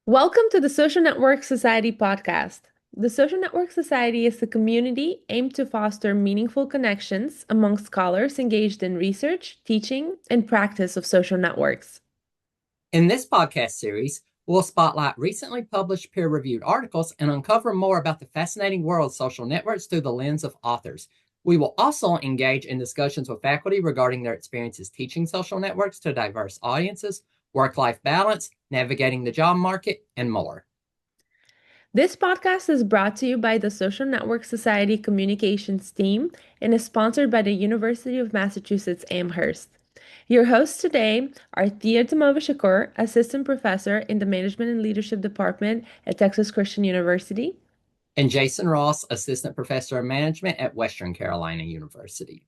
Welcome to the Social Network Society podcast. The Social Network Society is a community aimed to foster meaningful connections among scholars engaged in research, teaching, and practice of social networks. In this podcast series, we'll spotlight recently published peer-reviewed articles and uncover more about the fascinating world of social networks through the lens of authors. We will also engage in discussions with faculty regarding their experiences teaching social networks to diverse audiences, work-life balance, navigating the job market, and more. This podcast is brought to you by the Social Network Society Communications team and is sponsored by the University of Massachusetts Amherst. Your hosts today are Tomova Shakur, Assistant Professor in the Management and Leadership Department at Texas Christian University, and Jason Ross, Assistant Professor of Management at Western Carolina University.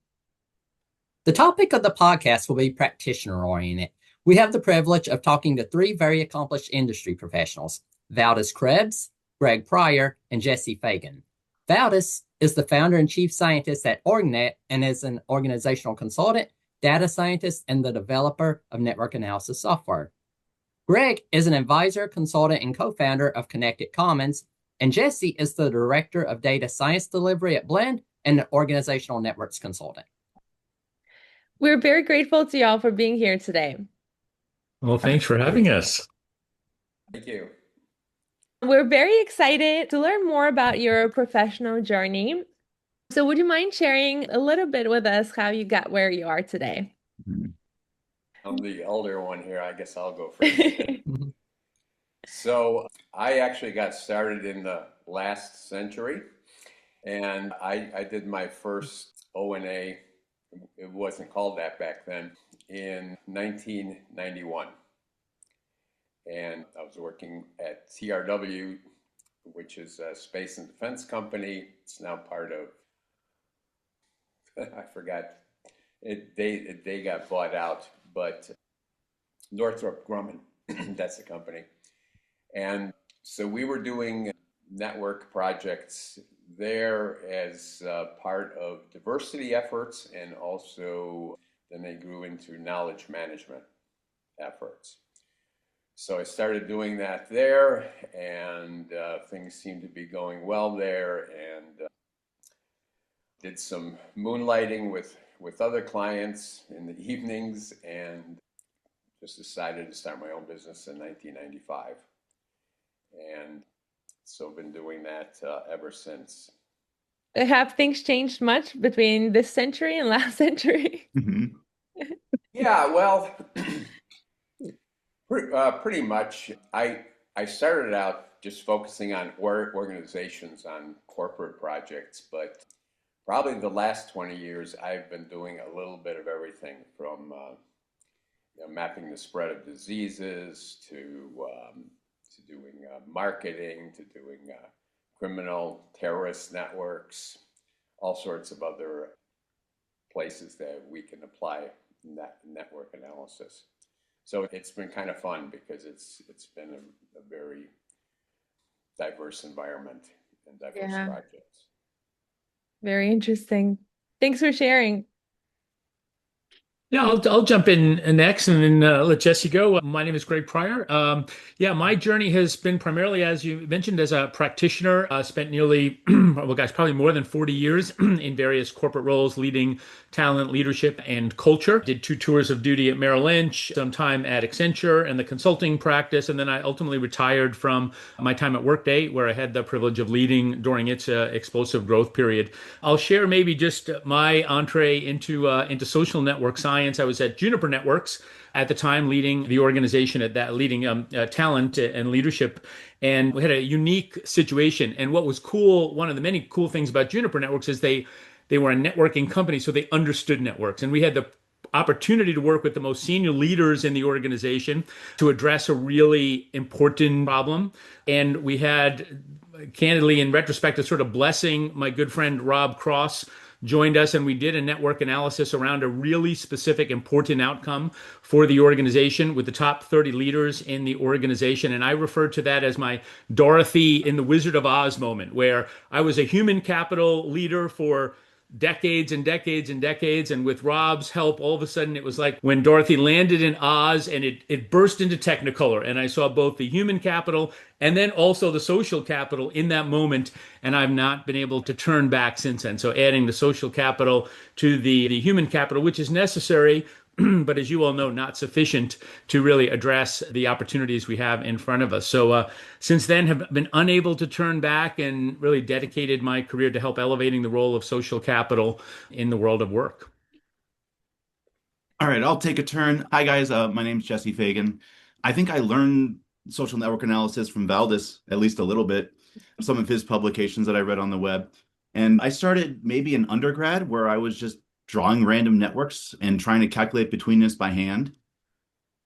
The topic of the podcast will be practitioner-oriented. We have the privilege of talking to three very accomplished industry professionals, Valdis Krebs, Greg Pryor, and Jesse Fagan. Valdis is the founder and chief scientist at OrgNet and is an organizational consultant, data scientist, and the developer of network analysis software. Greg is an advisor, consultant, and co-founder of Connected Commons, and Jesse is the director of data science delivery at Blend and an organizational networks consultant. We're very grateful to y'all for being here today. Well, thanks for having us. Thank you. We're very excited to learn more about your professional journey. So would you mind sharing a little bit with us how you got where you are today? I'm the older one here. I guess I'll go first. So I actually got started in the last century, and I did my first O&A, it wasn't called that back then, in 1991. And I was working at TRW, which is a space and defense company. It's now part of, I forgot, they got bought out, but Northrop Grumman, that's the company. And so we were doing network projects there as part of diversity efforts, and also then they grew into knowledge management efforts. So I started doing that there, and things seemed to be going well there, and did some moonlighting with other clients in the evenings, and just decided to start my own business in 1995. And so I've been doing that ever since. Have things changed much between this century and last century? Yeah, well, pretty much. I started out just focusing on organizations, on corporate projects, but probably the last 20 years I've been doing a little bit of everything from mapping the spread of diseases to doing marketing, to doing criminal terrorist networks, all sorts of other places that we can apply network analysis. So it's been kind of fun because it's been a very diverse environment and diverse projects. Very interesting. Thanks for sharing. Yeah, I'll jump in next and then let Jesse go. My name is Greg Pryor. My journey has been primarily, as you mentioned, as a practitioner. Spent nearly, probably more than 40 years in various corporate roles, leading talent, leadership, and culture. Did 2 tours of duty at Merrill Lynch, some time at Accenture and the consulting practice, and then I ultimately retired from my time at Workday, where I had the privilege of leading during its explosive growth period. I'll share maybe just my entree into social network science. I was at Juniper Networks at the time, leading the organization at that, leading talent and leadership. And we had a unique situation. And what was cool, one of the many cool things about Juniper Networks is they were a networking company, so they understood networks. And we had the opportunity to work with the most senior leaders in the organization to address a really important problem. And we had, candidly, in retrospect, a sort of blessing. My good friend Rob Cross joined us, and we did a network analysis around a really specific, important outcome for the organization with the top 30 leaders in the organization. And I refer to that as my Dorothy in the Wizard of Oz moment, where I was a human capital leader for decades and decades and decades. And with Rob's help, all of a sudden it was like when Dorothy landed in Oz and it burst into Technicolor. And I saw both the human capital and then also the social capital in that moment. And I've not been able to turn back since then. So adding the social capital to the human capital, which is necessary, but as you all know, not sufficient to really address the opportunities we have in front of us. So since then, have been unable to turn back and really dedicated my career to help elevating the role of social capital in the world of work. All right, I'll take a turn. Hi, guys. My name's Jesse Fagan. I think I learned social network analysis from Valdis, at least a little bit, some of his publications that I read on the web. And I started maybe in undergrad where I was just drawing random networks and trying to calculate betweenness by hand.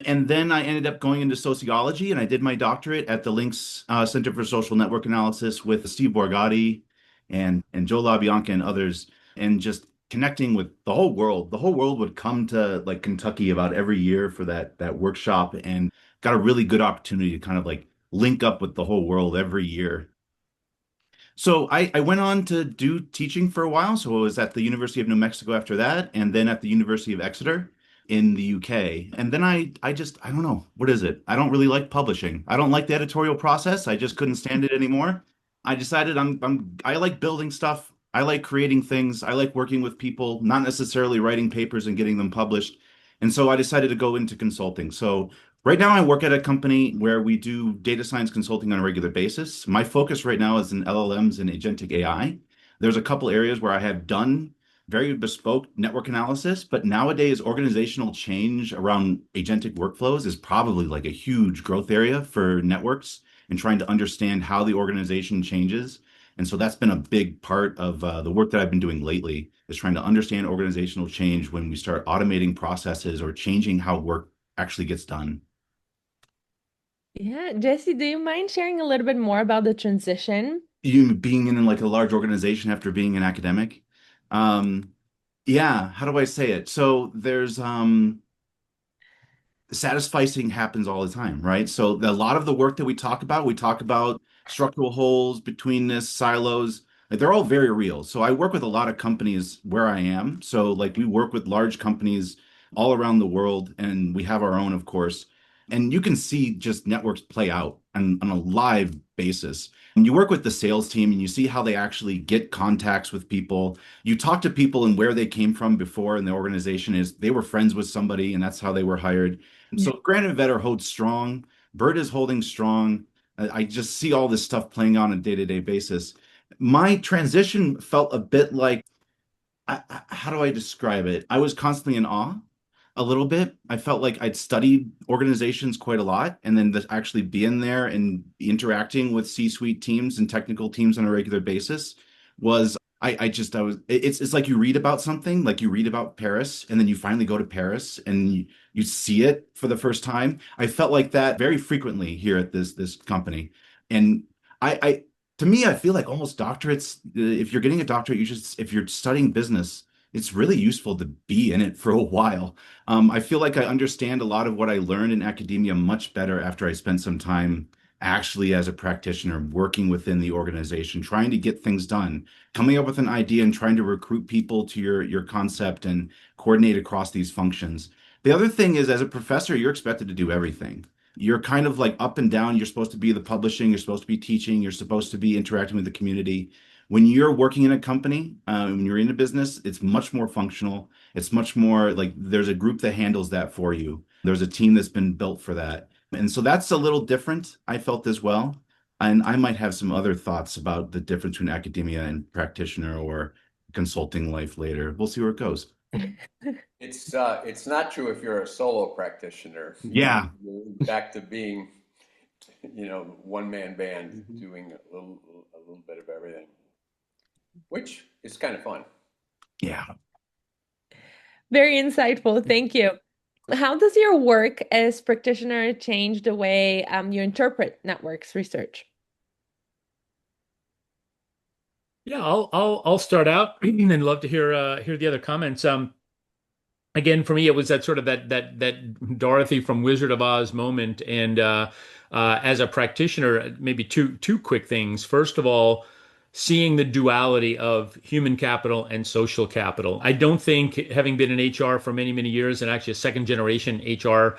And then I ended up going into sociology, and I did my doctorate at the Links Center for Social Network Analysis with Steve Borgatti and Joe LaBianca and others, and just connecting with the whole world. The whole world would come to like Kentucky about every year for that workshop, and got a really good opportunity to kind of like link up with the whole world every year. So I went on to do teaching for a while. So I was at the University of New Mexico after that, and then at the University of Exeter in the UK. And then I just, I don't know, what is it? I don't really like publishing. I don't like the editorial process. I just couldn't stand it anymore. I decided I like building stuff. I like creating things. I like working with people, not necessarily writing papers and getting them published. And so I decided to go into consulting. So right now I work at a company where we do data science consulting on a regular basis. My focus right now is in LLMs and agentic AI. There's a couple areas where I have done very bespoke network analysis, but nowadays organizational change around agentic workflows is probably like a huge growth area for networks and trying to understand how the organization changes. And so that's been a big part of the work that I've been doing lately, is trying to understand organizational change when we start automating processes or changing how work actually gets done. Yeah, Jesse, do you mind sharing a little bit more about the transition? You being in like a large organization after being an academic. Um, yeah, how do I say it? So there's satisficing happens all the time, right? So a lot of the work that we talk about structural holes, betweenness, silos, like they're all very real. So I work with a lot of companies where I am. So like we work with large companies all around the world, and we have our own, of course. And you can see just networks play out on a live basis. And you work with the sales team and you see how they actually get contacts with people. You talk to people and where they came from before in the organization is they were friends with somebody and that's how they were hired. Yeah. So Grant and Vetter holds strong. Bird is holding strong. I just see all this stuff playing on a day-to-day basis. My transition felt a bit like, how do I describe it? I was constantly in awe a little bit. I felt like I'd studied organizations quite a lot, and then to actually be in there and interacting with C-suite teams and technical teams on a regular basis was I was it's like you read about something, like you read about Paris, and then you finally go to Paris and you see it for the first time. I felt like that very frequently here at this company. And I to me, I feel like almost doctorates, if you're getting a doctorate, if you're studying business, it's really useful to be in it for a while. I feel like I understand a lot of what I learned in academia much better after I spent some time actually as a practitioner working within the organization, trying to get things done, coming up with an idea and trying to recruit people to your concept and coordinate across these functions. The other thing is, as a professor, you're expected to do everything. You're kind of like up and down. You're supposed to be the publishing, you're supposed to be teaching, you're supposed to be interacting with the community. When you're working in a company, when you're in a business, it's much more functional. It's much more like there's a group that handles that for you. There's a team that's been built for that. And so that's a little different, I felt as well. And I might have some other thoughts about the difference between academia and practitioner or consulting life later. We'll see where it goes. It's not true if you're a solo practitioner. Yeah. You're back to being, one man band doing a little bit of everything, which is kind of fun. Yeah. Very insightful. Thank you. How does your work as practitioner change the way you interpret networks research? Yeah, I'll start out and love to hear the other comments. Again, for me, it was that sort of that Dorothy from Wizard of Oz moment, and as a practitioner, maybe two quick things. First of all, seeing the duality of human capital and social capital. I don't think, having been in HR for many, many years and actually a second generation HR,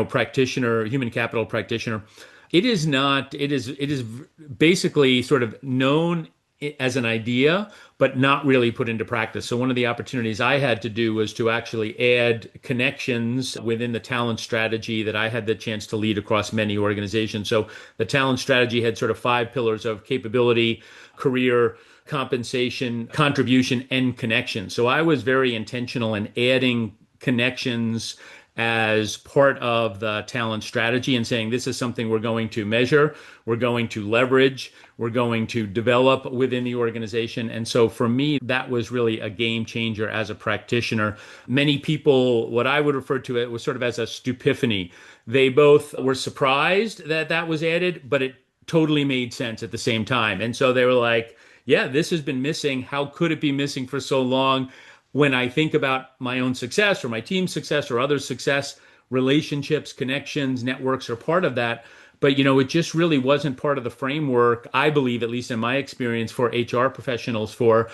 practitioner, human capital practitioner, it is basically sort of known as an idea, but not really put into practice. So one of the opportunities I had to do was to actually add connections within the talent strategy that I had the chance to lead across many organizations. So the talent strategy had sort of 5 pillars of capability, career, compensation, contribution, and connection. So I was very intentional in adding connections as part of the talent strategy and saying this is something we're going to measure, we're going to leverage, we're going to develop within the organization. And so for me, that was really a game changer as a practitioner. Many people, what I would refer to it was sort of as a stupiphany. They both were surprised that that was added, but it totally made sense at the same time. And so they were like, yeah, this has been missing. How could it be missing for so long? When I think about my own success or my team's success or others' success, relationships, connections, networks are part of that. But it just really wasn't part of the framework, I believe, at least in my experience, for HR professionals for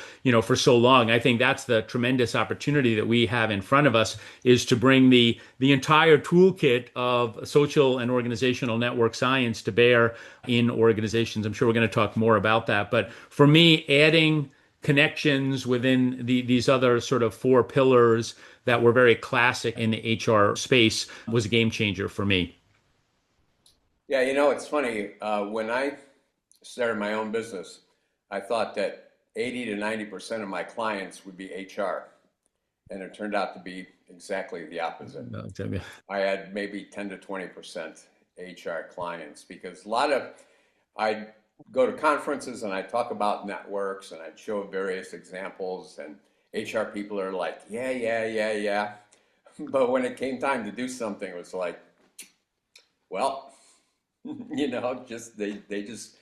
so long. I think that's the tremendous opportunity that we have in front of us, is to bring the entire toolkit of social and organizational network science to bear in organizations. I'm sure we're going to talk more about that. But for me, adding connections within these other sort of 4 pillars that were very classic in the HR space was a game changer for me. Yeah, it's funny. When I started my own business, I thought that 80 to 90% of my clients would be HR. And it turned out to be exactly the opposite. No, I had maybe 10 to 20% HR clients, because I'd go to conferences and I'd talk about networks and I'd show various examples, and HR people are like, yeah. But when it came time to do something, it was like, well, just they just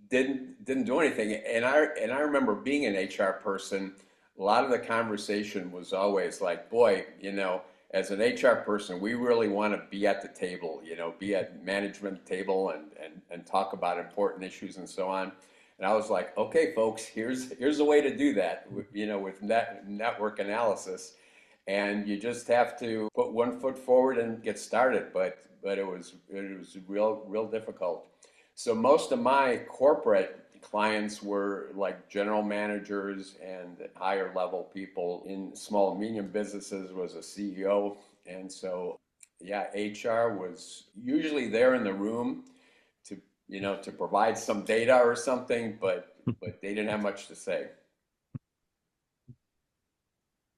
didn't do anything. And I remember being an HR person, a lot of the conversation was always like, boy, as an HR person, we really want to be at the table, be at management table and talk about important issues and so on. And I was like, okay, folks, here's a way to do that, with network analysis. And you just have to put one foot forward and get started. But it was real difficult. So most of my corporate clients were like general managers and higher level people. In small and medium businesses was a CEO. And so, yeah, HR was usually there in the room to provide some data or something, but they didn't have much to say.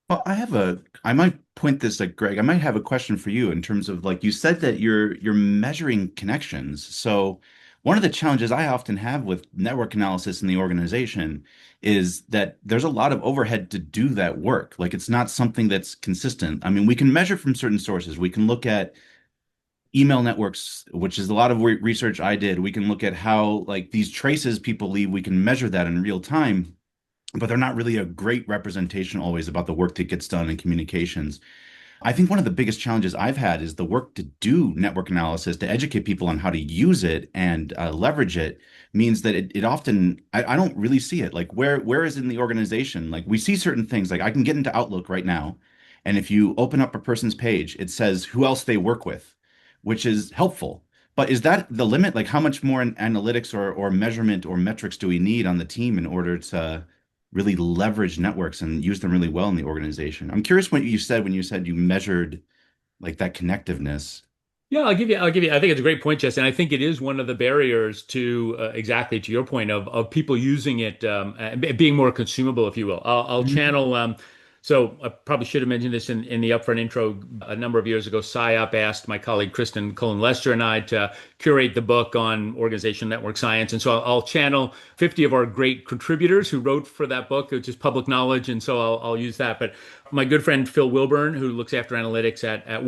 Well, I might point this at Greg. I might have a question for you in terms of, like, you said that you're measuring connections. So one of the challenges I often have with network analysis in the organization is that there's a lot of overhead to do that work. Like, it's not something that's consistent. I mean, we can measure from certain sources. We can look at email networks, which is a lot of research I did. We can look at how, like, these traces people leave, we can measure that in real time, but they're not really a great representation always about the work that gets done in communications. I think one of the biggest challenges I've had is the work to do network analysis, to educate people on how to use it and leverage it, means that it often, I don't really see it. Like, where is it in the organization? Like, we see certain things. Like, I can get into Outlook right now, and if you open up a person's page, it says who else they work with, which is helpful. But is that the limit? Like, how much more analytics or measurement or metrics do we need on the team in order to really leverage networks and use them really well in the organization? I'm curious what you said when you said you measured, like, that connectiveness. Yeah, I'll give you. I think it's a great point, Jess, and I think it is one of the barriers to exactly to your point of people using it, being more consumable, if you will. I'll channel. So I probably should have mentioned this in the upfront intro. A number of years ago, PsyOp asked my colleague Kristen Cullen-Lester and I to curate the book on organizational network science. And so I'll channel 50 of our great contributors who wrote for that book, which is public knowledge. And so I'll use that. But my good friend Phil Wilburn, who looks after analytics at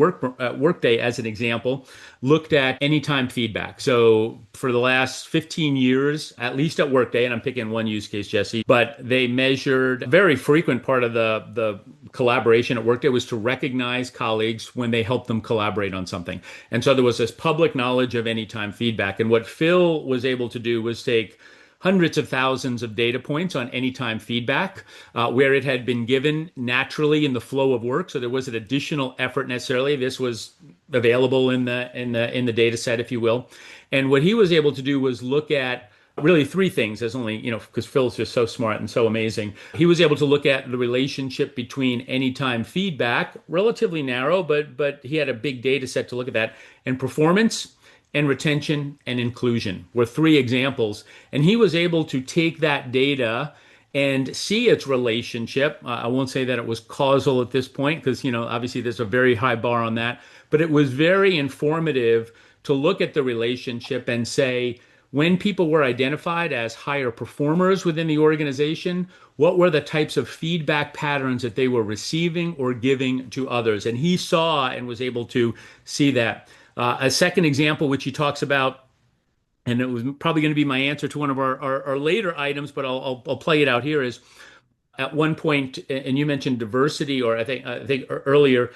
Workday as an example, looked at anytime feedback. So for the last 15 years, at least at Workday, and I'm picking one use case, Jesse, but they measured, a very frequent part of the collaboration at Workday was to recognize colleagues when they helped them collaborate on something. And so there was this public knowledge of anytime feedback. And what Phil was able to do was take hundreds of thousands of data points on anytime feedback, where it had been given naturally in the flow of work. So there wasn't additional effort necessarily. This was available in the data set, if you will. And what he was able to do was look at really three things. There's only, because Phil's just so smart and so amazing. He was able to look at the relationship between anytime feedback, relatively narrow, but he had a big data set to look at that, and performance and retention and inclusion were three examples. And he was able to take that data and see its relationship. I won't say that it was causal at this point because, obviously there's a very high bar on that, but it was very informative to look at the relationship and say, when people were identified as higher performers within the organization, what were the types of feedback patterns that they were receiving or giving to others? And he saw and was able to see that. A second example, which he talks about, and it was probably going to be my answer to one of our later items, but I'll play it out here, is at one point, and you mentioned diversity, or I think earlier,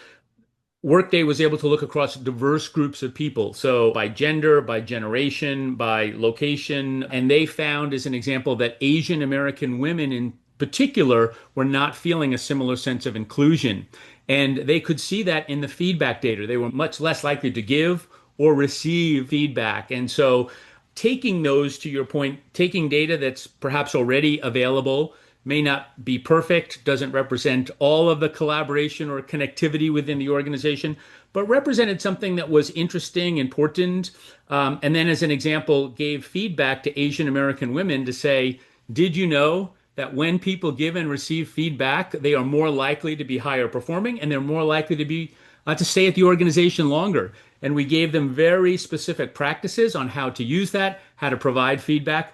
Workday was able to look across diverse groups of people. So by gender, by generation, by location. And they found, as an example, that Asian American women in particular were not feeling a similar sense of inclusion. And they could see that in the feedback data. They were much less likely to give or receive feedback. And so taking those, to your point, taking data that's perhaps already available, may not be perfect, doesn't represent all of the collaboration or connectivity within the organization, but represented something that was interesting, important, and then as an example, gave feedback to Asian American women to say, did you know that when people give and receive feedback, they are more likely to be higher performing and they're more likely to be to stay at the organization longer? And we gave them very specific practices on how to use that, how to provide feedback.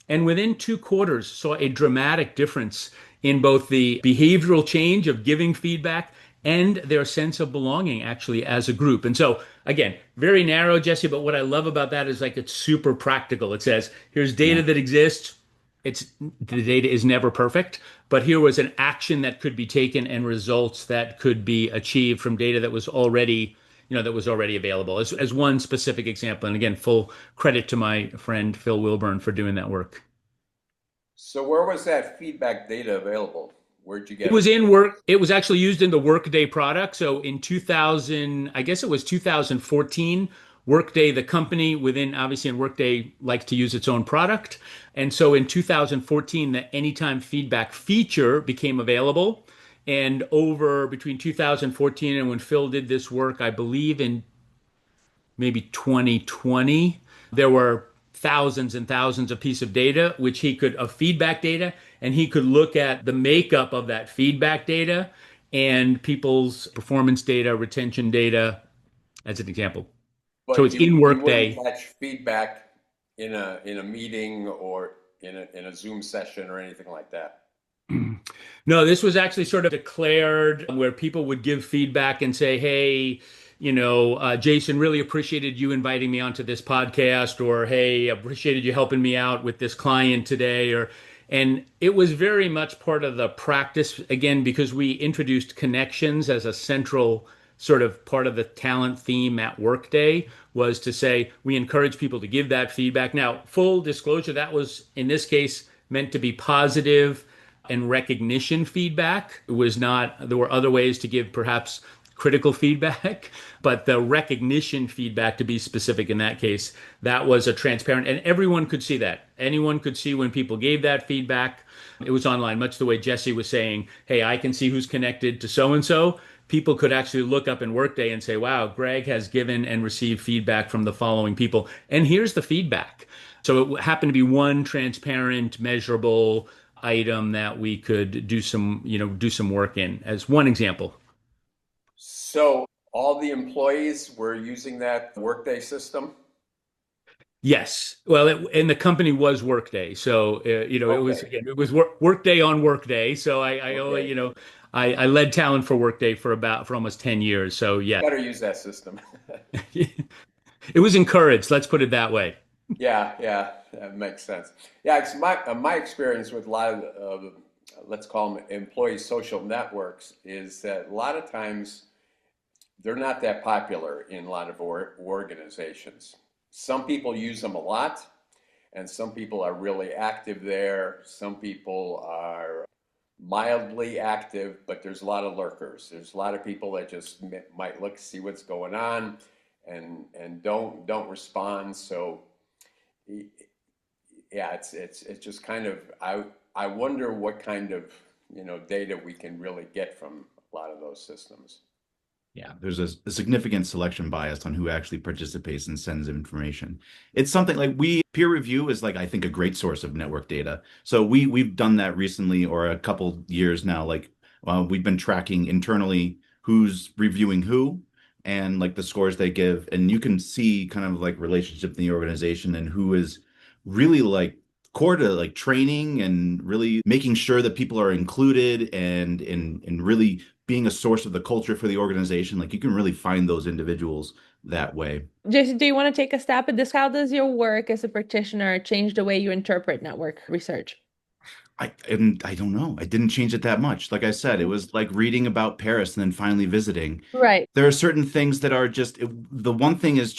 And within 2 quarters, saw a dramatic difference in both the behavioral change of giving feedback and their sense of belonging actually as a group. And so, again, very narrow, Jesse, but what I love about that is it's super practical. It says, here's data that exists. The data is never perfect, but here was an action that could be taken and results that could be achieved from data that was already available as one specific example. And again, full credit to my friend Phil Wilburn for doing that work. So where was that feedback data available? Where'd you get it? It was in work. It was actually used in the Workday product. So in 2000, I guess it was 2014, Workday, the company within, obviously, in Workday likes to use its own product. And so in 2014, the anytime feedback feature became available. And over between 2014 and when Phil did this work, I believe in maybe 2020, there were thousands and thousands of pieces of data, of feedback data, and he could look at the makeup of that feedback data and people's performance data, retention data, as an example. But so it's in Workday. You wouldn't catch feedback in a meeting or in a Zoom session or anything like that. No, this was actually sort of declared where people would give feedback and say, hey, Jason, really appreciated you inviting me onto this podcast, or hey, appreciated you helping me out with this client today, and it was very much part of the practice, again, because we introduced connections as a central sort of part of the talent theme at Workday, was to say we encourage people to give that feedback. Now, full disclosure, that was in this case meant to be positive and recognition feedback. It was not, there were other ways to give perhaps critical feedback, but the recognition feedback, to be specific in that case, that was a transparent, and everyone could see that. Anyone could see when people gave that feedback. It was online, much the way Jesse was saying, hey, I can see who's connected to so-and-so. People could actually look up in Workday and say, wow, Greg has given and received feedback from the following people. And here's the feedback. So it happened to be one transparent, measurable item that we could do some work in, as one example. So all the employees were using that Workday system? Yes. Well, and the company was Workday. So, Okay. it was Workday on Workday. So I only, I led talent for Workday for almost 10 years. So yeah. Better use that system. It was encouraged. Let's put it that way. Yeah, that makes sense. Yeah, it's my experience with a lot of let's call them employee social networks is that a lot of times they're not that popular in a lot of organizations. Some people use them a lot, And some people are really active there. Some people are mildly active, but there's a lot of lurkers. There's a lot of people that just might look, see what's going on, and don't respond. So yeah, it's just kind of, I wonder what kind of, data we can really get from a lot of those systems. Yeah, there's a significant selection bias on who actually participates and sends information. It's something like peer review is like, I think, a great source of network data. So we've done that recently, or a couple years now. Like we've been tracking internally who's reviewing who and like the scores they give, and you can see kind of like relationship in the organization and who is really like core to like training and really making sure that people are included and in really being a source of the culture for the organization. Like you can really find those individuals that way. Jason, do you want to take a stab at this? How does your work as a practitioner change the way you interpret network research? I don't know. I didn't change it that much. Like I said, it was like reading about Paris and then finally visiting. Right. There are certain things that are just the one thing is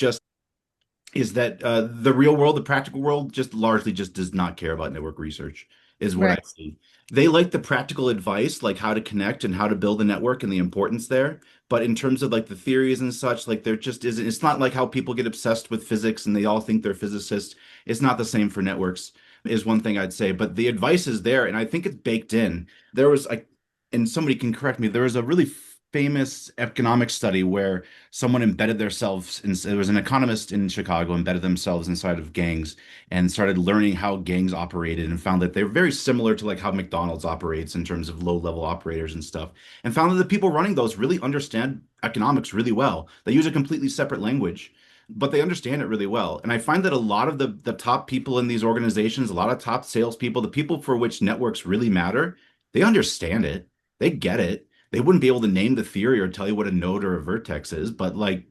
that the real world, the practical world, just largely just does not care about network research, is what I Right. see. They like the practical advice, like how to connect and how to build a network and the importance there. But in terms of like the theories and such, like there just isn't, it's not like how people get obsessed with physics and they all think they're physicists. It's not the same for networks, is one thing I'd say. But the advice is there, and I think it's baked in. There was like, and somebody can correct me, there was a really famous economic study where someone embedded themselves in, there was an economist in Chicago embedded themselves inside of gangs and started learning how gangs operated and found that they're very similar to like how McDonald's operates in terms of low level operators and stuff, and found that the people running those really understand economics really well. They use a completely separate language, but they understand it really well. And I find that a lot of the top people in these organizations, a lot of top salespeople, the people for which networks really matter, they understand it. They get it. They wouldn't be able to name the theory or tell you what a node or a vertex is, but like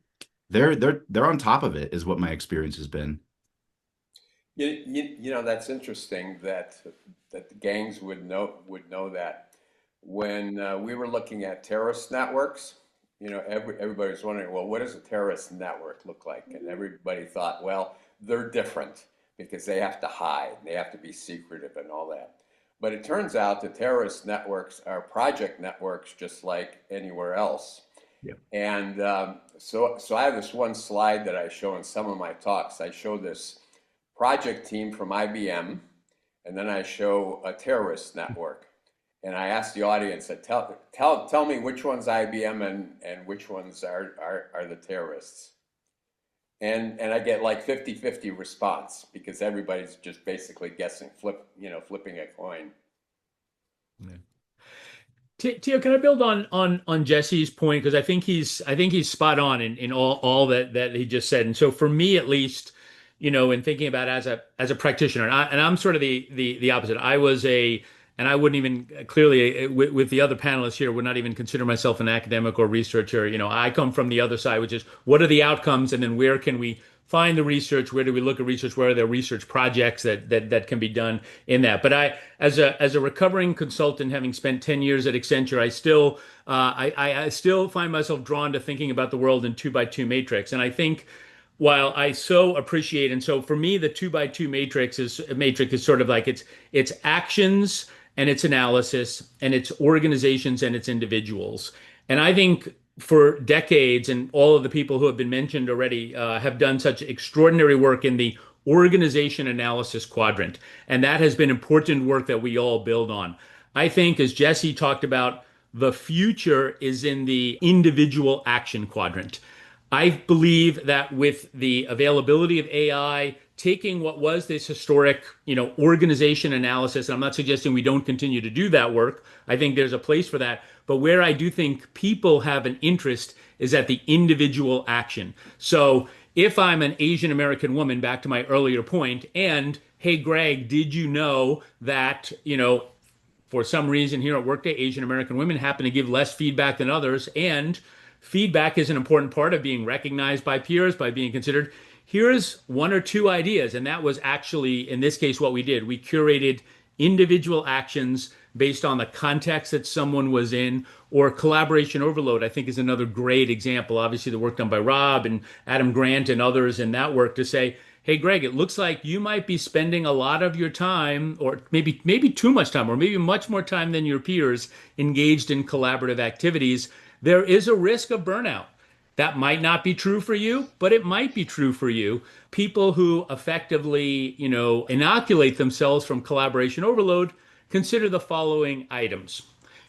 they're on top of it, is what my experience has been. That's interesting that the gangs would know that. When we were looking at terrorist networks, everybody was wondering, well, what does a terrorist network look like? And everybody thought, well, they're different because they have to hide, they have to be secretive and all that. But it turns out the terrorist networks are project networks just like anywhere else. Yeah. And so I have this one slide that I show in some of my talks. I show this project team from IBM, and then I show a terrorist network. And I ask the audience, tell me which one's IBM and which ones are the terrorists. And I get like 50-50 response because everybody's just basically guessing, flipping a coin. Yeah. Tio, can I build on Jesse's point, because I think he's spot on in all that he just said. And so for me at least, in thinking about as a practitioner, and I'm sort of the opposite. And I wouldn't even clearly with the other panelists here would not even consider myself an academic or researcher. I come from the other side, which is what are the outcomes, and then where can we find the research? Where do we look at research? Where are there research projects that can be done in that? But as a recovering consultant, having spent 10 years at Accenture, I still find myself drawn to thinking about the world in 2x2 matrix. And I think while I so appreciate, and so for me, the 2x2 matrix is sort of like it's actions and its analysis and its organizations and its individuals. And I think for decades, and all of the people who have been mentioned already have done such extraordinary work in the organization analysis quadrant. And that has been important work that we all build on. I think, as Jesse talked about, the future is in the individual action quadrant. I believe that with the availability of AI, taking what was this historic, organization analysis, and I'm not suggesting we don't continue to do that work. I think there's a place for that. But where I do think people have an interest is at the individual action. So if I'm an Asian American woman, back to my earlier point, and hey, Greg, did you know that, for some reason here at Workday, Asian American women happen to give less feedback than others, and feedback is an important part of being recognized by peers, by being considered. Here's one or two ideas, and that was actually, in this case, what we did. We curated individual actions based on the context that someone was in, or collaboration overload, I think, is another great example. Obviously, the work done by Rob and Adam Grant and others in that work to say, hey, Greg, it looks like you might be spending a lot of your time, or maybe too much time, or maybe much more time than your peers engaged in collaborative activities. There is a risk of burnout. That might not be true for you, but it might be true for you. People who effectively, inoculate themselves from collaboration overload, consider the following items.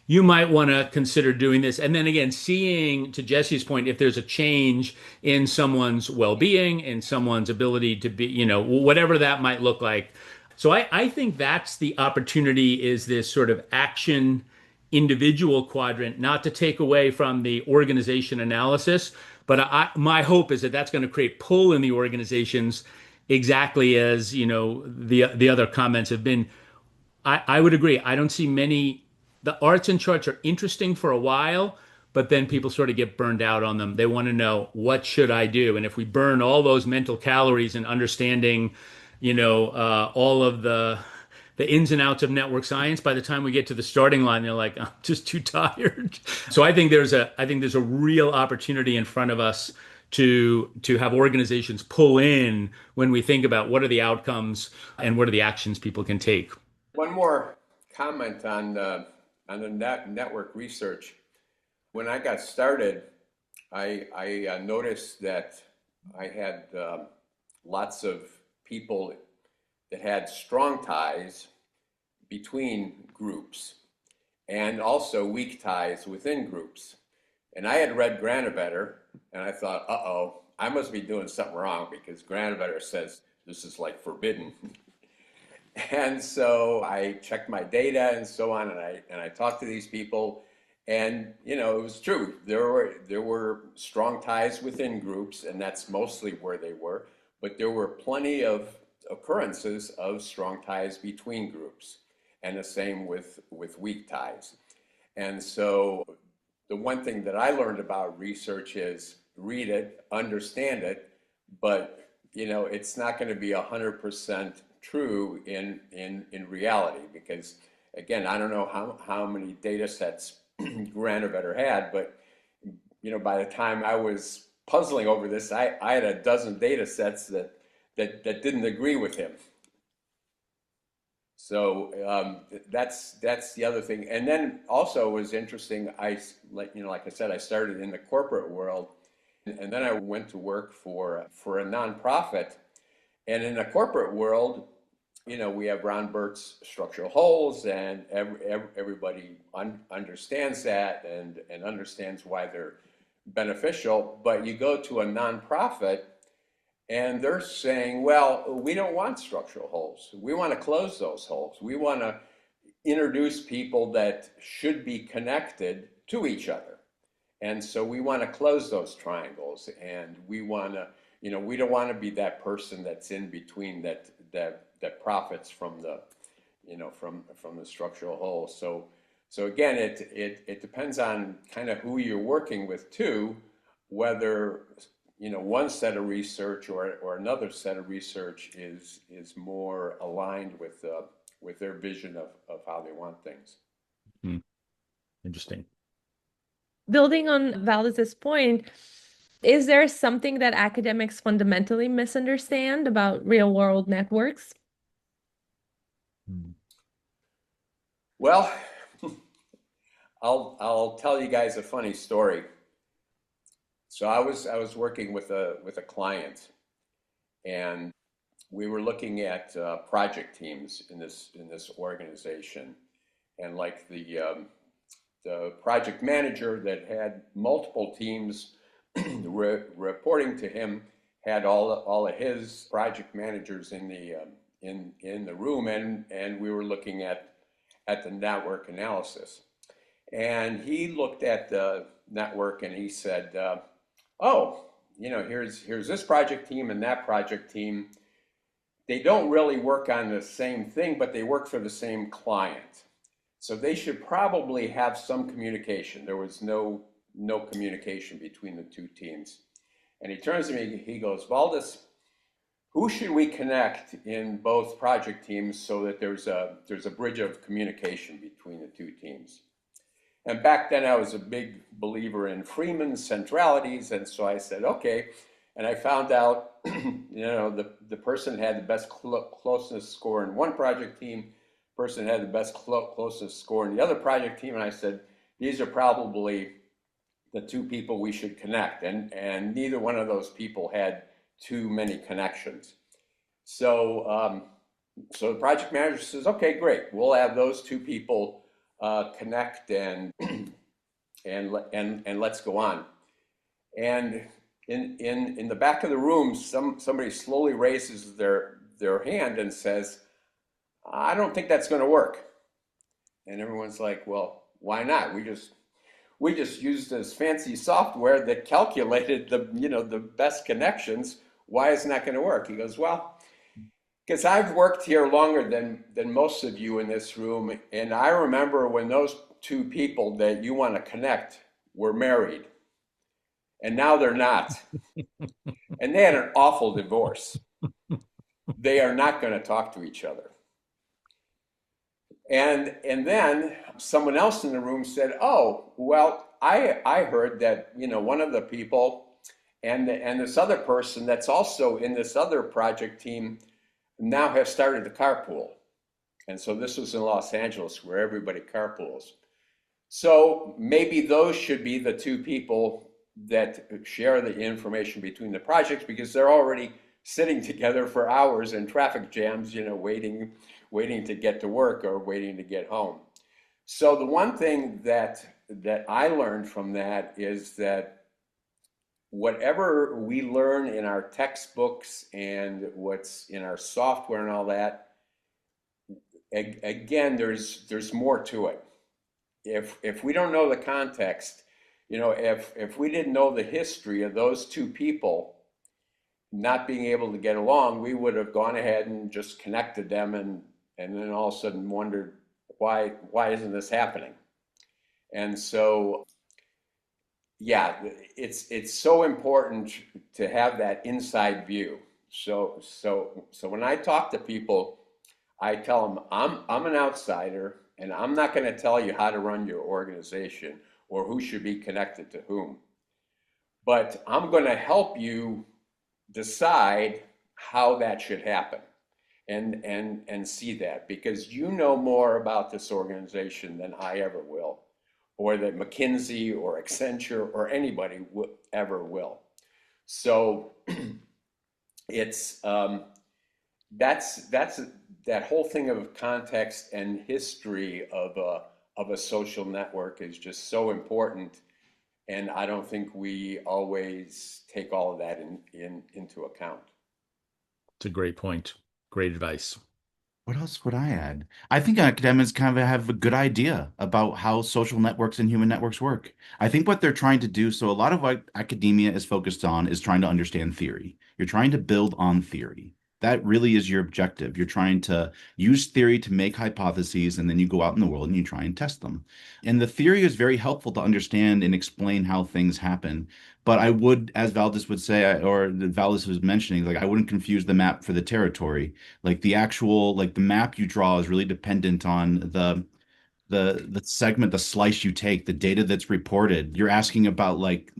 You might want to consider doing this. And then again, seeing, to Jesse's point, if there's a change in someone's well-being, in someone's ability to be, whatever that might look like. So I think that's the opportunity, is this sort of action individual quadrant, not to take away from the organization analysis, but my hope is that that's going to create pull in the organizations, exactly as, the other comments have been. I would agree. I don't see many. The arts and charts are interesting for a while, but then people sort of get burned out on them. They want to know, what should I do? And if we burn all those mental calories in understanding, all of the ins and outs of network science, by the time we get to the starting line, they're like, I'm just too tired. So I think there's a real opportunity in front of us to have organizations pull in when we think about what are the outcomes and what are the actions people can take. One more comment on the network research. When I got started, I noticed that I had lots of people that had strong ties between groups and also weak ties within groups. And I had read Granovetter, and I thought, uh-oh, I must be doing something wrong, because Granovetter says this is like forbidden. And so I checked my data and so on, and I talked to these people, and it was true. There were strong ties within groups, and that's mostly where they were. But there were plenty of occurrences of strong ties between groups, and the same with weak ties. And so the one thing that I learned about research is read it, understand it, but it's not going to be 100% true in reality, because again, I don't know how many data sets Granovetter had, but by the time I was puzzling over this, I had a dozen data sets that didn't agree with him. So that's the other thing. And then also it was interesting, like I said, I started in the corporate world, and then I went to work for a nonprofit. And in the corporate world, we have Ron Burt's structural holes, and everybody understands that and understands why they're beneficial. But you go to a nonprofit, and they're saying, well, we don't want structural holes. We want to close those holes. We want to introduce people that should be connected to each other. And so we want to close those triangles, and we want to, we don't want to be that person that's in between that profits from the, from the structural hole. So again, it depends on kind of who you're working with too, whether one set of research or another set of research is more aligned with their vision of how they want things. Interesting. Building on Valdis's point, is there something that academics fundamentally misunderstand about real-world networks? Well, I'll tell you guys a funny story. So I was working with a client, and we were looking at project teams in this organization, and like the project manager that had multiple teams reporting to him had all of his project managers in the room, and we were looking at the network analysis, and he looked at the network and he said, oh, here's this project team and that project team. They don't really work on the same thing, but they work for the same client. So they should probably have some communication. There was no communication between the two teams. And he turns to me, he goes, Valdis, who should we connect in both project teams so that there's a bridge of communication between the two teams? And back then I was a big believer in Freeman's centralities. And so I said, okay, And I found out, the person had the best closeness score in one project team, person had the best closeness score in the other project team. And I said, these are probably the two people we should connect. And neither one of those people had too many connections. So, so the project manager says, okay, great. We'll have those two people connect and let's go on. And in the back of the room, somebody slowly raises their hand and says, I don't think that's going to work. And everyone's like, well, why not? We just used this fancy software that calculated the best connections. Why isn't that going to work? He goes, well, because I've worked here longer than most of you in this room, and I remember when those two people that you want to connect were married, and now they're not. And they had an awful divorce. They are not going to talk to each other. And then someone else in the room said, oh, well, I heard that, one of the people and this other person that's also in this other project team now have started the carpool. And so this was in Los Angeles where everybody carpools. So maybe those should be the two people that share the information between the projects, because they're already sitting together for hours in traffic jams, waiting to get to work or waiting to get home. So the one thing that I learned from that is that whatever we learn in our textbooks and what's in our software and all that, again, there's more to it. If we don't know the context, if we didn't know the history of those two people not being able to get along, we would have gone ahead and just connected them and then all of a sudden wondered why isn't this happening? And so, yeah, it's so important to have that inside view. So when I talk to people, I tell them I'm an outsider, and I'm not going to tell you how to run your organization or who should be connected to whom. But I'm going to help you decide how that should happen and see that, because you know more about this organization than I ever will, or that McKinsey or Accenture or anybody ever will. So it's that's that whole thing of context and history of a social network is just so important, and I don't think we always take all of that into account. It's a great point. Great advice. What else would I add? I think academics kind of have a good idea about how social networks and human networks work. I think what they're trying to do, so a lot of what academia is focused on is trying to understand theory. You're trying to build on theory. That really is your objective. You're trying to use theory to make hypotheses, and then you go out in the world and you try and test them. And the theory is very helpful to understand and explain how things happen. But I would, as Valdis would say, or Valdis was mentioning, like I wouldn't confuse the map for the territory. Like the actual, like the map you draw is really dependent on the segment, the slice you take, the data that's reported. You're asking about like,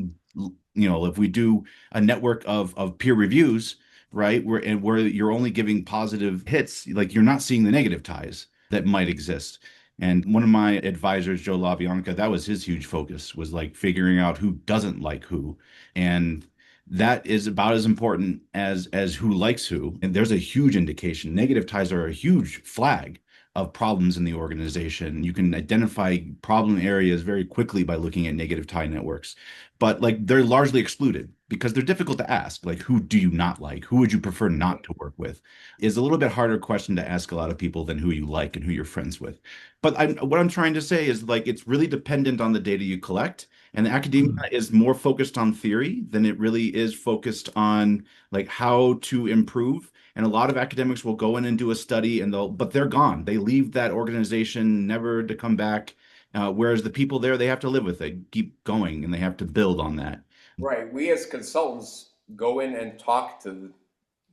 if we do a network of peer reviews, right, where you're only giving positive hits, like you're not seeing the negative ties that might exist. And one of my advisors, Joe LaBianca, that was his huge focus, was like figuring out who doesn't like who. And that is about as important as who likes who. And there's a huge indication. Negative ties are a huge flag of problems in the organization. You can identify problem areas very quickly by looking at negative tie networks. But like they're largely excluded because they're difficult to ask. Like, who do you not like? Who would you prefer not to work with? Is a little bit harder question to ask a lot of people than who you like and who you're friends with. But what I'm trying to say is like it's really dependent on the data you collect. And the academia is more focused on theory than it really is focused on like how to improve. And a lot of academics will go in and do a study but they're gone. They leave that organization never to come back. Whereas the people there, they have to live with it, keep going, and they have to build on that. Right. We as consultants go in and talk to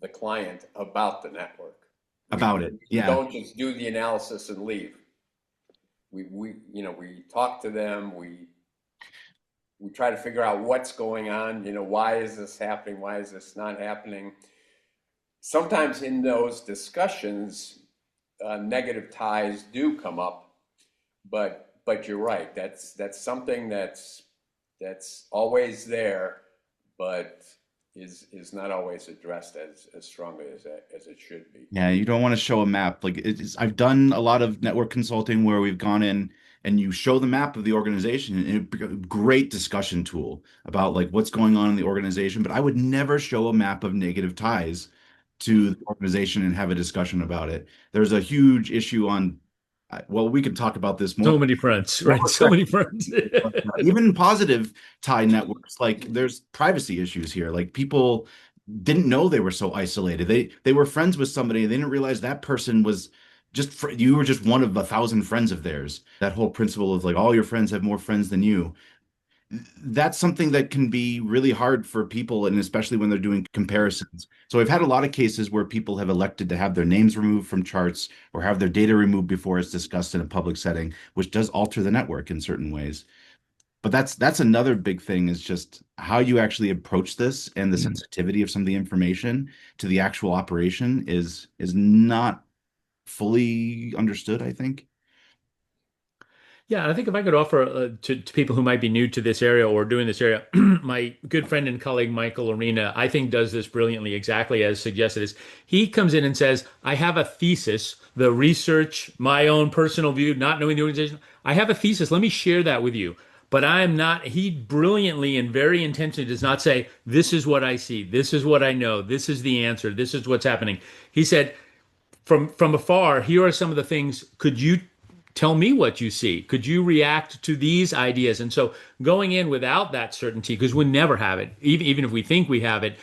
the client about the network. About it. We Yeah. don't just do the analysis and leave. We talk to them. we try to figure out what's going on. Why is this happening? Why is this not happening? Sometimes in those discussions, negative ties do come up, but you're right. That's something that's always there, but is not always addressed as strongly as it should be. Yeah, you don't want to show a map. Like I've done a lot of network consulting where we've gone in and you show the map of the organization and a great discussion tool about like what's going on in the organization. But I would never show a map of negative ties to the organization and have a discussion about it. There's a huge issue on, well, we could talk about this more. So many friends, right? So many friends. Even positive tie networks, like there's privacy issues here. Like people didn't know they were so isolated. They were friends with somebody and they didn't realize that person was you were just one of 1,000 friends of theirs. That whole principle of like all your friends have more friends than you. That's something that can be really hard for people, and especially when they're doing comparisons. So I've had a lot of cases where people have elected to have their names removed from charts or have their data removed before it's discussed in a public setting, which does alter the network in certain ways. But that's another big thing, is just how you actually approach this, and the sensitivity of some of the information to the actual operation is not fully understood, I think. Yeah, I think if I could offer to people who might be new to this area or doing this area, my good friend and colleague Michael Arena, I think does this brilliantly, exactly as suggested. Is he comes in and says, "I have a thesis, the research, my own personal view, not knowing the organization. I have a thesis. Let me share that with you." But I'm not. He brilliantly and very intentionally does not say, "This is what I see. This is what I know. This is the answer. This is what's happening." He said, "From afar, here are some of the things. Could you tell me what you see? Could you react to these ideas?" And so going in without that certainty, because we never have it, even if we think we have it,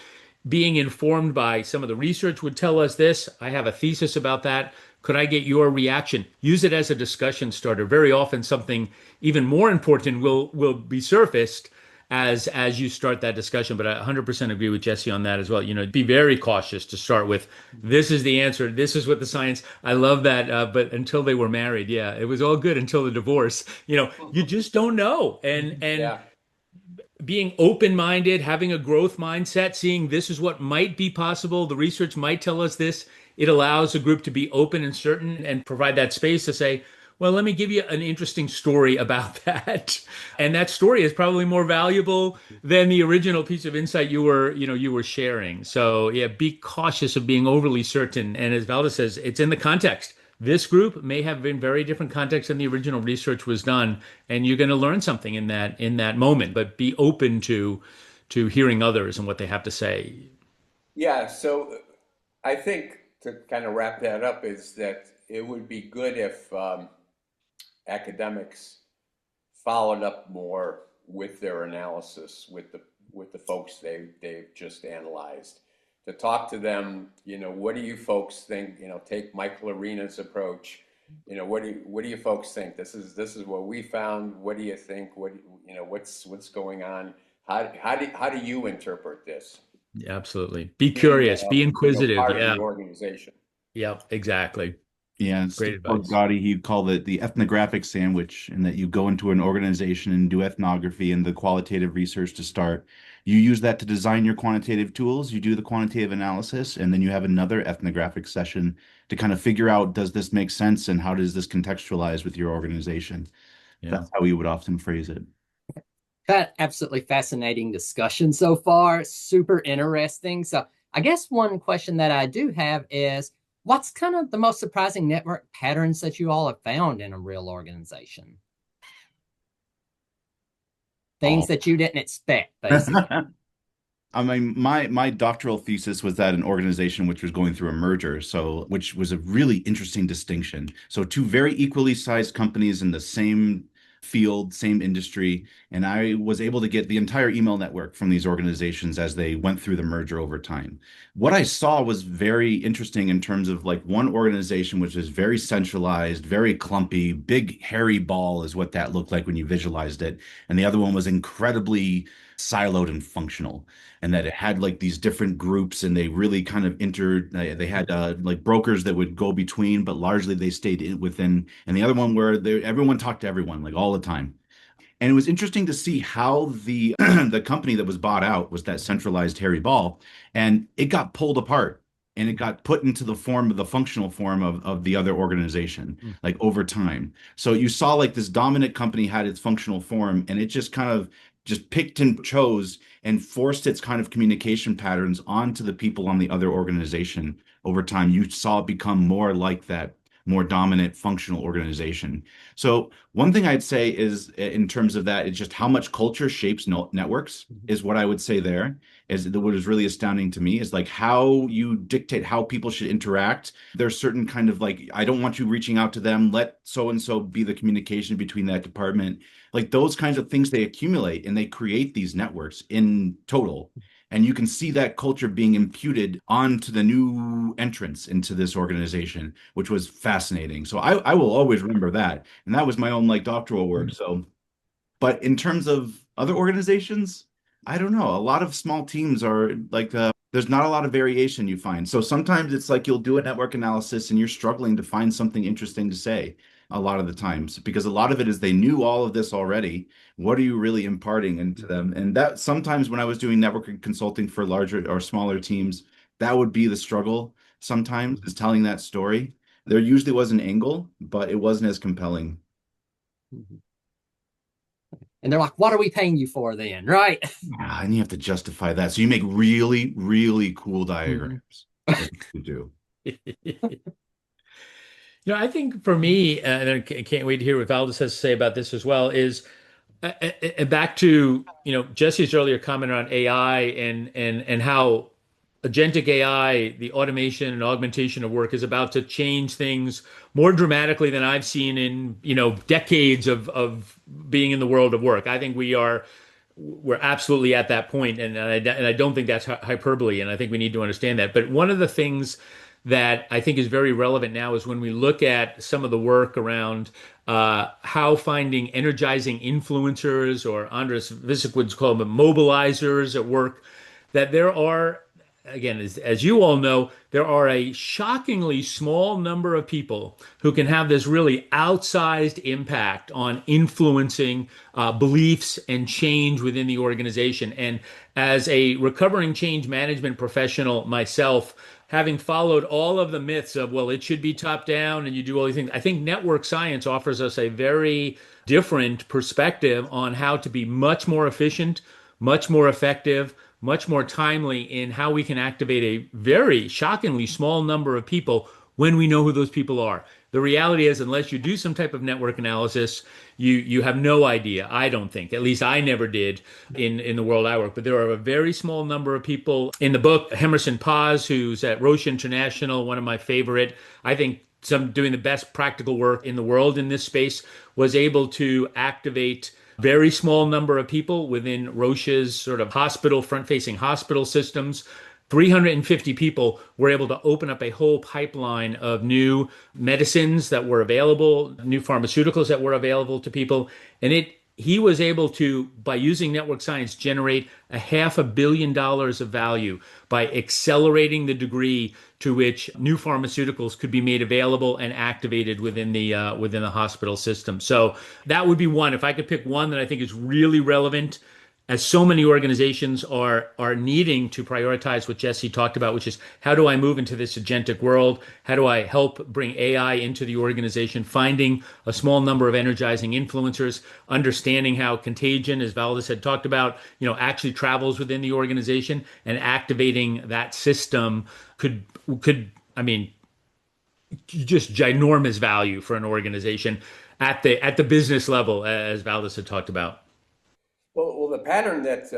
being informed by some of the research would tell us this. I have a thesis about that. Could I get your reaction? Use it as a discussion starter. Very often something even more important will be surfaced as you start that discussion. But I 100% agree with Jesse on that as well. Be very cautious to start with, this is the answer. This is what the science, I love that. But until they were married, yeah, it was all good until the divorce. You just don't know. And Yeah. being open-minded, having a growth mindset, seeing this is what might be possible. The research might tell us this. It allows a group to be open and certain and provide that space to say, well, let me give you an interesting story about that. And that story is probably more valuable than the original piece of insight you were sharing. So yeah, be cautious of being overly certain. And as Valdis says, it's in the context. This group may have been very different context than the original research was done, and you're going to learn something in that moment. But be open to hearing others and what they have to say. Yeah, so I think to kind of wrap that up is that it would be good if academics followed up more with their analysis with the folks they've just analyzed, to talk to them. What do you folks think? Take Michael Arena's approach. What do you folks think? This is what we found. What do you think? What's going on? How do you interpret this? Yeah, absolutely. Be curious, be inquisitive. Part of Yeah. the organization. Yeah, exactly. Yeah, Great advice. Gotti, he'd call it the ethnographic sandwich, in that you go into an organization and do ethnography and the qualitative research to start. You use that to design your quantitative tools, you do the quantitative analysis, and then you have another ethnographic session to kind of figure out, does this make sense and how does this contextualize with your organization? Yeah. That's how we would often phrase it. That absolutely fascinating discussion so far. Super interesting. So I guess one question that I do have is, what's kind of the most surprising network patterns that you all have found in a real organization? Things that you didn't expect, basically. I mean, my doctoral thesis was that an organization which was going through a merger, which was a really interesting distinction. So two very equally sized companies in the same field, same industry, and I was able to get the entire email network from these organizations as they went through the merger over time. What I saw was very interesting in terms of like one organization which is very centralized, very clumpy, big hairy ball is what that looked like when you visualized it, and the other one was incredibly siloed and functional, and that it had like these different groups, and they really kind of they had like brokers that would go between, but largely they stayed within. And the other one where everyone talked to everyone like all the time. And it was interesting to see how the the company that was bought out was that centralized Harry Ball, and it got pulled apart and it got put into the form of the functional form of the other organization, like over time. So you saw like this dominant company had its functional form, and it just kind of just picked and chose and forced its kind of communication patterns onto the people on the other organization. Over time, you saw it become more like that more dominant functional organization. So one thing I'd say is in terms of that, it's just how much culture shapes networks is what I would say there. Is what is really astounding to me is like how you dictate how people should interact. There's certain kind of like, I don't want you reaching out to them. Let so and so be the communication between that department. Like those kinds of things they accumulate and they create these networks in total. And you can see that culture being imputed onto the new entrants into this organization, which was fascinating. So I will always remember that. And that was my own like doctoral work. So, but in terms of other organizations, I don't know. A lot of small teams are like, there's not a lot of variation you find. So sometimes it's like you'll do a network analysis and you're struggling to find something interesting to say a lot of the times because a lot of it is they knew all of this already. What are you really imparting into them? And that sometimes when I was doing network consulting for larger or smaller teams, that would be the struggle sometimes is telling that story. There usually was an angle, but it wasn't as compelling. And they're like, what are we paying you for then? Right. And you have to justify that. So you make really, really cool diagrams. That's what you do. I think for me, and I can't wait to hear what Valdis has to say about this as well, is back to, Jesse's earlier comment on AI and how agentic AI, the automation and augmentation of work is about to change things more dramatically than I've seen in, decades of being in the world of work. I think we're absolutely at that point, and I don't think that's hyperbole, and I think we need to understand that. But one of the things that I think is very relevant now is when we look at some of the work around how finding energizing influencers, or Andres Visick would call them mobilizers at work, that there are, again, as you all know, there are a shockingly small number of people who can have this really outsized impact on influencing beliefs and change within the organization. And as a recovering change management professional myself, having followed all of the myths of, well, it should be top down and you do all these things, I think network science offers us a very different perspective on how to be much more efficient, much more effective, much more timely in how we can activate a very shockingly small number of people when we know who those people are. The reality is, unless you do some type of network analysis, you have no idea. I don't think, at least I never did in the world I work. But there are a very small number of people in the book. Emerson Paz, who's at Roche International, one of my favorite, I think some doing the best practical work in the world in this space, was able to activate very small number of people within Roche's sort of hospital, front-facing hospital systems. 350 people were able to open up a whole pipeline of new medicines that were available, new pharmaceuticals that were available to people. And he was able to, by using network science, generate $500 million of value by accelerating the degree to which new pharmaceuticals could be made available and activated within the hospital system. So that would be one. If I could pick one that I think is really relevant, as so many organizations are needing to prioritize what Jesse talked about, which is how do I move into this agentic world? How do I help bring AI into the organization? Finding a small number of energizing influencers, understanding how contagion, as Valdis had talked about, actually travels within the organization, and activating that system could, I mean, just ginormous value for an organization at the business level, as Valdis had talked about. Well, the pattern that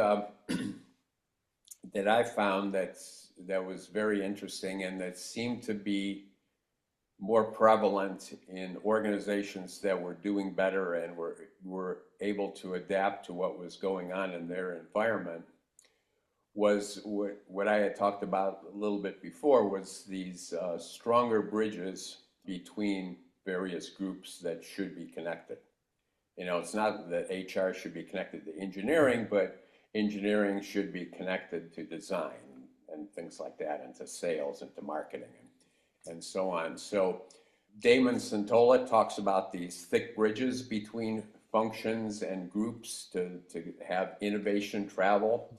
that I found that was very interesting and that seemed to be more prevalent in organizations that were doing better and were able to adapt to what was going on in their environment was what I had talked about a little bit before, was these stronger bridges between various groups that should be connected. It's not that HR should be connected to engineering, but engineering should be connected to design and things like that, and to sales and to marketing and so on. So Damon Santola talks about these thick bridges between functions and groups to have innovation travel.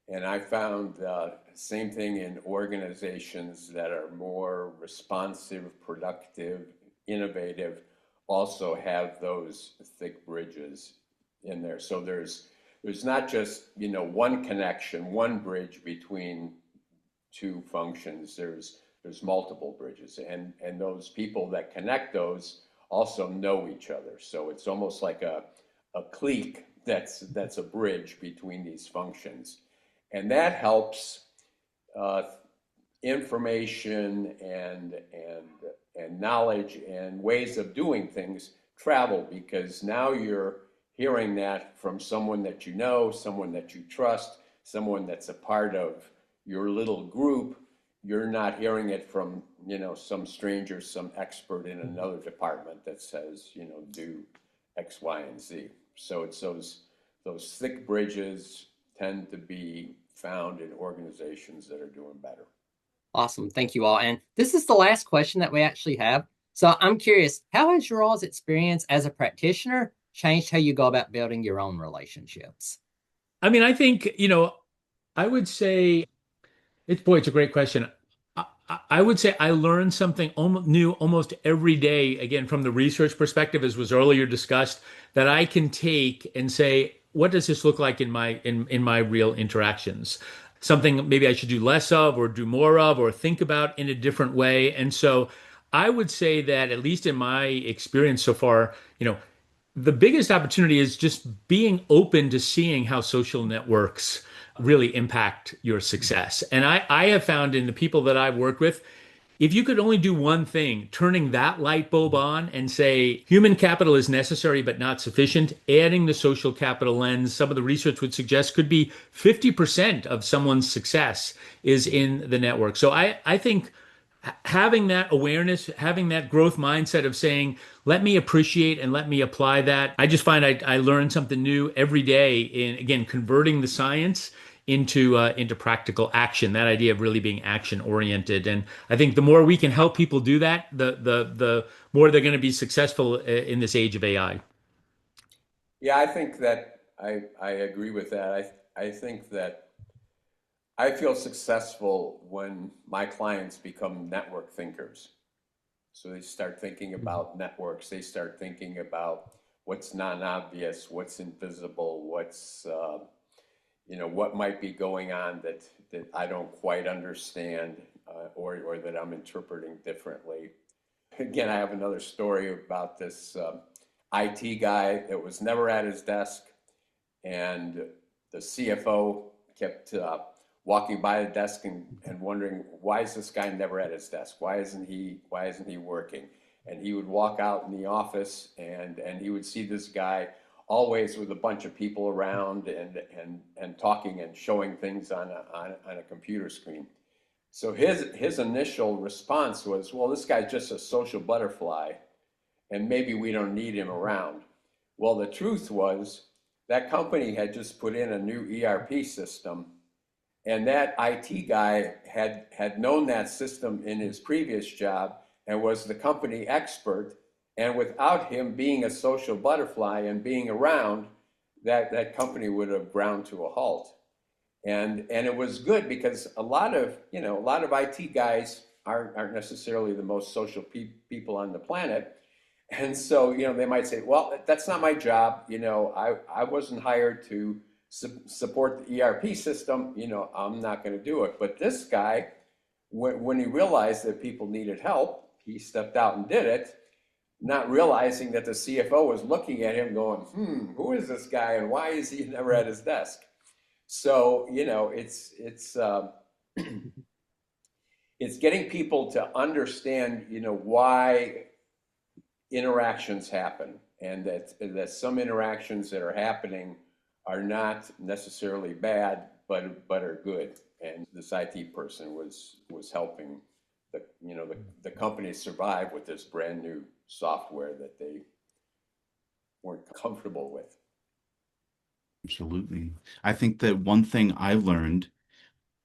And I found same thing in organizations that are more responsive, productive, innovative, also have those thick bridges in there. So there's not just, one connection, one bridge between two functions. There's multiple bridges, and those people that connect those also know each other. So it's almost like a clique that's a bridge between these functions. And that helps information and knowledge and ways of doing things travel, because now you're hearing that from someone that you know, someone that you trust, someone that's a part of your little group. You're not hearing it from, some stranger, some expert in another department that says, do X, Y, and Z. So it's those thick bridges tend to be found in organizations that are doing better. Awesome. Thank you all. And this is the last question that we actually have. So I'm curious, how has your all's experience as a practitioner changed how you go about building your own relationships? I mean, I think, I would say it's a great question. I would say I learned something new almost every day, again, from the research perspective, as was earlier discussed, that I can take and say, what does this look like in my real interactions? Something maybe I should do less of or do more of or think about in a different way. And so I would say that, at least in my experience so far, the biggest opportunity is just being open to seeing how social networks really impact your success. And I have found in the people that I've worked with, if you could only do one thing, turning that light bulb on and say human capital is necessary but not sufficient, adding the social capital lens, some of the research would suggest could be 50% of someone's success is in the network. So I think having that awareness, having that growth mindset of saying, let me appreciate and let me apply that. I just find I learn something new every day in, again, converting the science into practical action, that idea of really being action oriented. And I think the more we can help people do that, the more they're going to be successful in this age of AI. Yeah, I think that I agree with that. I think that I feel successful when my clients become network thinkers. So they start thinking about networks. They start thinking about what's non-obvious, what's invisible, what's what might be going on that I don't quite understand, or that I'm interpreting differently. Again, I have another story about this IT guy that was never at his desk, and the CFO kept walking by the desk and wondering, why is this guy never at his desk? Why isn't he working? And he would walk out in the office and he would see this guy always with a bunch of people around and talking and showing things on a computer screen. So his initial response was, well, this guy's just a social butterfly and maybe we don't need him around. Well, the truth was that company had just put in a new ERP system, and that IT guy had known that system in his previous job and was the company expert. And without him being a social butterfly and being around, that company would have ground to a halt. And it was good because a lot of IT guys aren't necessarily the most social people on the planet. And so, they might say, well, that's not my job. I wasn't hired to support the ERP system. I'm not going to do it. But this guy, when he realized that people needed help, he stepped out and did it, not realizing that the CFO was looking at him going, who is this guy and why is he never at his desk? So, it's it's getting people to understand, why interactions happen, and that some interactions that are happening are not necessarily bad, but are good. And this IT person was helping the company survive with this brand new software that they weren't comfortable with. Absolutely. I think that one thing I've learned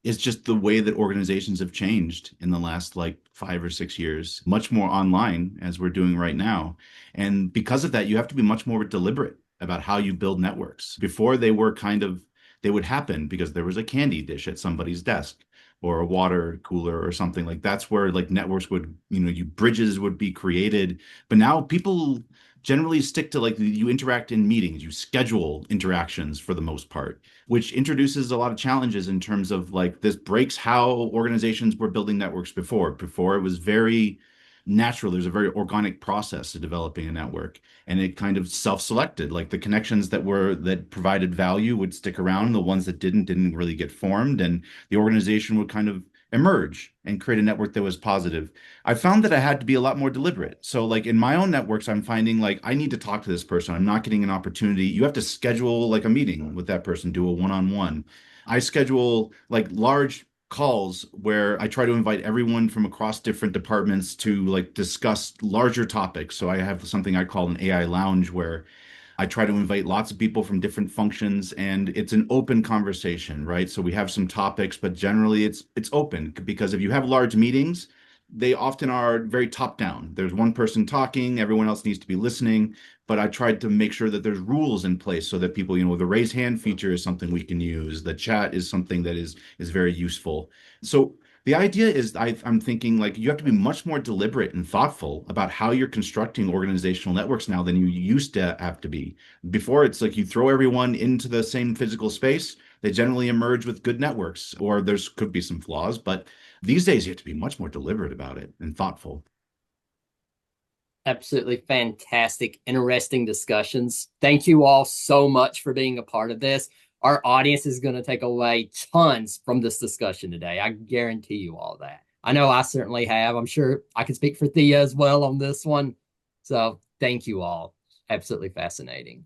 is just the way that organizations have changed in the last 5 or 6 years, much more online as we're doing right now. And because of that, you have to be much more deliberate about how you build networks. Before they were they would happen because there was a candy dish at somebody's desk or a water cooler or something. Like that's where like networks would, bridges would be created. But now people generally stick to like you interact in meetings, you schedule interactions for the most part, which introduces a lot of challenges in terms of like this breaks how organizations were building networks before. Before it was very natural. There's a very organic process to developing a network, and it kind of self-selected. Like the connections that provided value would stick around, the ones that didn't really get formed, and the organization would kind of emerge and create a network that was positive. I found that I had to be a lot more deliberate. So like in my own networks, I'm finding like I need to talk to this person. I'm not getting an opportunity. You have to schedule like a meeting with that person, do a one-on-one. I schedule like large calls where I try to invite everyone from across different departments to like discuss larger topics. So I have something I call an AI lounge where I try to invite lots of people from different functions, and it's an open conversation, right? So we have some topics, but generally it's open, because if you have large meetings, they often are very top down. There's one person talking, everyone else needs to be listening. But I tried to make sure that there's rules in place so that people, the raise hand feature is something we can use. The chat is something that is very useful. So the idea is I'm thinking like you have to be much more deliberate and thoughtful about how you're constructing organizational networks now than you used to have to be. Before, it's like you throw everyone into the same physical space. They generally emerge with good networks, or there's could be some flaws, but these days you have to be much more deliberate about it and thoughtful. Absolutely fantastic, interesting discussions. Thank you all so much for being a part of this. Our audience is going to take away tons from this discussion today. I guarantee you all that. I know I certainly have. I'm sure I can speak for Thea as well on this one. So thank you all. Absolutely fascinating.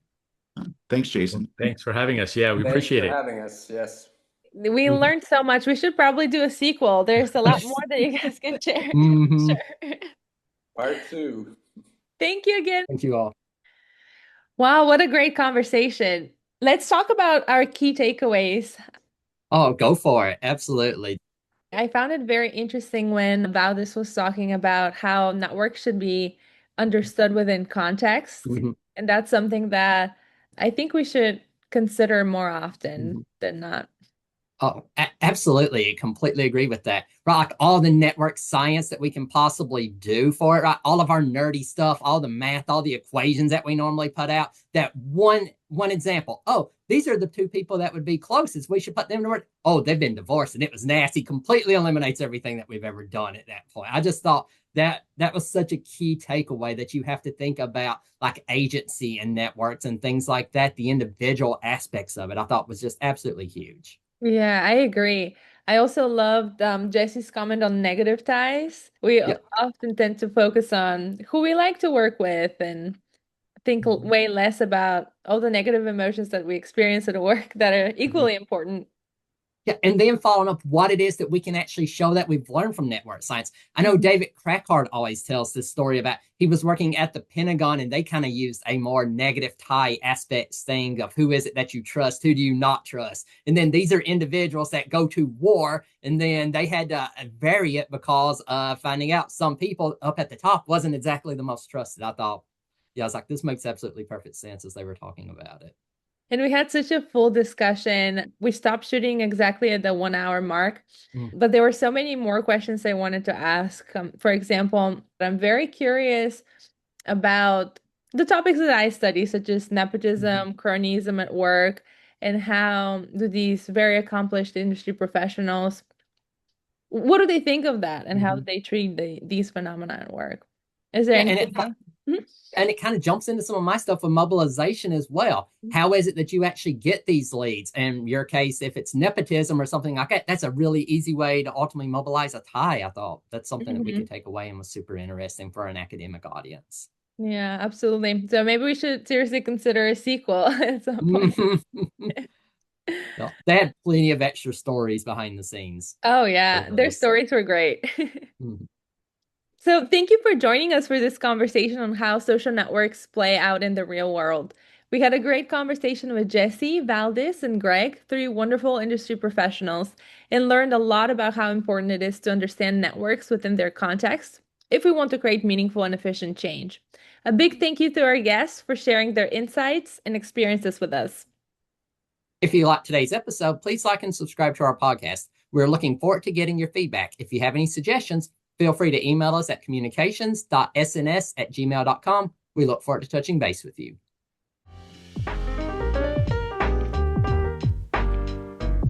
Thanks, Jason. Thanks for having us. Yeah, we appreciate it. Thanks for having us. Yes. We learned so much. We should probably do a sequel. There's a lot more that you guys can share. Sure. Part 2. Thank you again. Thank you all. Wow, what a great conversation. Let's talk about our key takeaways. Oh, go for it. Absolutely. I found it very interesting when Valdis was talking about how networks should be understood within context. And that's something that I think we should consider more often than not. Oh, absolutely. I completely agree with that. Right, like all the network science that we can possibly do for it, right? All of our nerdy stuff, all the math, all the equations that we normally put out. That one example. Oh, these are the two people that would be closest. We should put them to work. Oh, they've been divorced and it was nasty. Completely eliminates everything that we've ever done at that point. I just thought that was such a key takeaway, that you have to think about like agency and networks and things like that. The individual aspects of it, I thought was just absolutely huge. Yeah, I agree. I also loved Jesse's comment on negative ties. We often tend to focus on who we like to work with and think way less about all the negative emotions that we experience at work that are equally important. Yeah, and then following up what it is that we can actually show that we've learned from network science. I know David Krakauer always tells this story about he was working at the Pentagon and they kind of used a more negative tie aspects thing of who is it that you trust, who do you not trust. And then these are individuals that go to war, and then they had to vary it because finding out some people up at the top wasn't exactly the most trusted. I thought, I was like, this makes absolutely perfect sense as they were talking about it. And we had such a full discussion. We stopped shooting exactly at the 1 hour mark, but there were so many more questions I wanted to ask. For example, I'm very curious about the topics that I study, such as nepotism, cronyism at work, and how do these very accomplished industry professionals, what do they think of that and how do they treat these phenomena at work? Is there anything? And it kind of jumps into some of my stuff with mobilization as well. How is it that you actually get these leads? In your case, if it's nepotism or something like that, that's a really easy way to ultimately mobilize a tie. I thought that's something that we could take away and was super interesting for an academic audience. Yeah, absolutely. So maybe we should seriously consider a sequel at some point. Well, they had plenty of extra stories behind the scenes. Oh, yeah. Their stories were great. So thank you for joining us for this conversation on how social networks play out in the real world. We had a great conversation with Jesse, Valdis, and Greg, 3 wonderful industry professionals, and learned a lot about how important it is to understand networks within their context. if we want to create meaningful and efficient change. A big thank you to our guests for sharing their insights and experiences with us. If you liked today's episode, please like and subscribe to our podcast. We're looking forward to getting your feedback. If you have any suggestions, feel free to email us at communications.sns@gmail.com. We look forward to touching base with you.